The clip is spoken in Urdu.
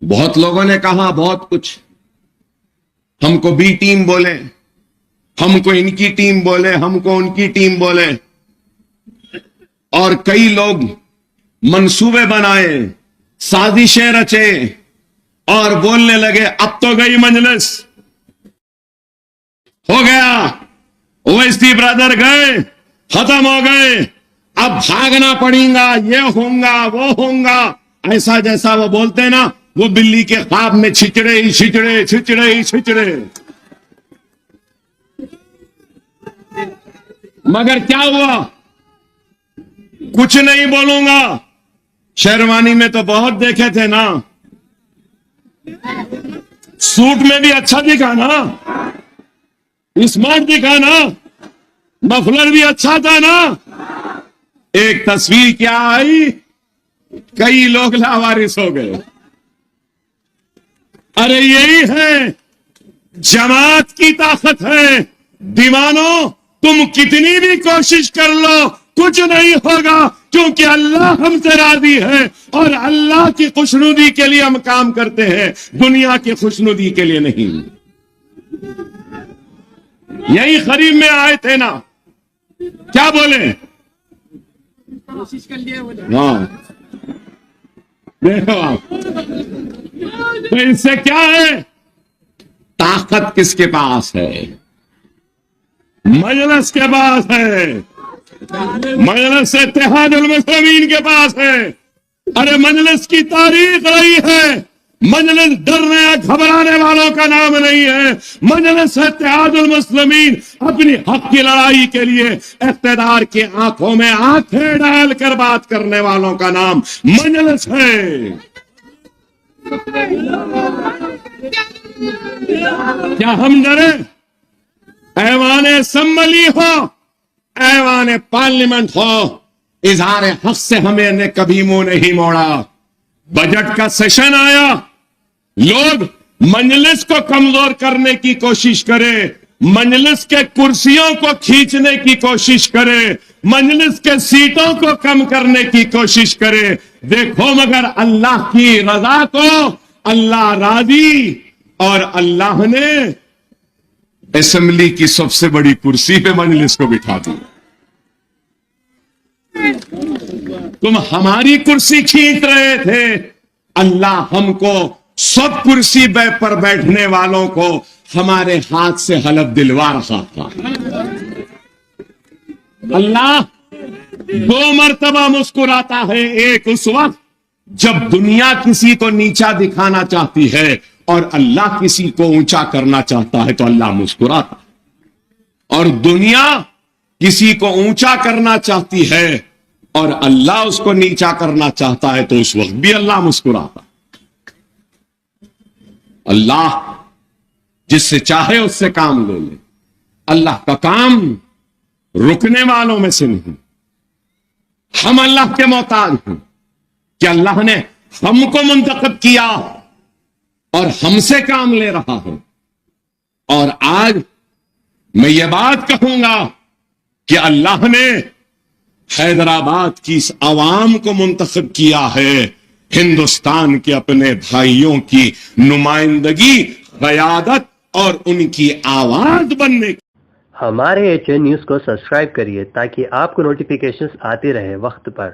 بہت لوگوں نے کہا بہت کچھ، ہم کو بی ٹیم بولے، ہم کو ان کی ٹیم بولے، ہم کو ان کی ٹیم بولے، اور کئی لوگ منصوبے بنائے، سازشیں رچے اور بولنے لگے اب تو گئی مجلس، ہو گیا، اویسی برادر گئے، ختم ہو گئے، اب بھاگنا پڑیں گا، یہ ہوں گا وہ ہوں گا، ایسا جیسا وہ بولتے نا، وہ بلی کے خواب میں چھچڑے ہی چھچڑے چھچڑے ہی چھچڑے۔ مگر کیا ہوا؟ کچھ نہیں بولوں گا۔ شیروانی میں تو بہت دیکھے تھے نا، سوٹ میں بھی اچھا دکھا نا، اسمارٹ دکھا نا، مفلر بھی اچھا تھا نا۔ ایک تصویر کیا آئی، کئی لوگ لاوارث ہو گئے۔ ارے یہی ہے جماعت کی طاقت ہے۔ دیوانوں، تم کتنی بھی کوشش کر لو کچھ نہیں ہوگا، کیونکہ اللہ ہم سے راضی ہے اور اللہ کی خوشنودی کے لیے ہم کام کرتے ہیں، دنیا کی خوشنودی کے لیے نہیں۔ یہی قریب میں آئے تھے نا، کیا بولے؟ کوشش کر لیے ہاں، دیکھو آپ، تو اس سے کیا ہے؟ طاقت کس کے پاس ہے؟ مجلس کے پاس ہے، مجلس اتحاد المسلمین کے پاس ہے۔ ارے مجلس کی تاریخ رہی ہے، مجلس ڈرنے یا گھبرانے والوں کا نام نہیں ہے۔ مجلس اتحاد المسلمین اپنی حق کی لڑائی کے لیے اقتدار کی آنکھوں میں آنکھیں ڈال کر بات کرنے والوں کا نام مجلس ہے۔ کیا ہم ڈرے؟ ایوان اسمبلی ہو، ایوان پارلیمنٹ ہو، اظہار حق سے ہمیں نے کبھی منہ نہیں موڑا۔ بجٹ کا سیشن آیا، لوگ مجلس کو کمزور کرنے کی کوشش کرے، مجلس کے کرسیوں کو کھینچنے کی کوشش کرے، مجلس کے سیٹوں کو کم کرنے کی کوشش کرے، دیکھو مگر اللہ کی رضا کو اللہ راضی، اور اللہ نے اسمبلی کی سب سے بڑی کرسی پہ مجلس کو بٹھا دیا۔ تم ہماری کرسی کھینچ رہے تھے، اللہ ہم کو سب کرسی پر بیٹھنے والوں کو ہمارے ہاتھ سے حلف دلوا رہا تھا۔ اللہ دو مرتبہ مسکراتا ہے، ایک اس وقت جب دنیا کسی کو نیچا دکھانا چاہتی ہے اور اللہ کسی کو اونچا کرنا چاہتا ہے تو اللہ مسکراتا، اور دنیا کسی کو اونچا کرنا چاہتی ہے اور اللہ اس کو نیچا کرنا چاہتا ہے تو اس وقت بھی اللہ مسکراتا۔ اللہ جس سے چاہے اس سے کام لے لے، اللہ کا کام رکنے والوں میں سے نہیں۔ ہم اللہ کے محتاج ہیں کہ اللہ نے ہم کو منتخب کیا اور ہم سے کام لے رہا ہے۔ اور آج میں یہ بات کہوں گا کہ اللہ نے حیدرآباد کی اس عوام کو منتخب کیا ہے ہندوستان کے اپنے بھائیوں کی نمائندگی، قیادت اور ان کی آواز بننے کی۔ ہمارے HN نیوز کو سبسکرائب کریے تاکہ آپ کو نوٹیفیکیشنز آتے رہے وقت پر۔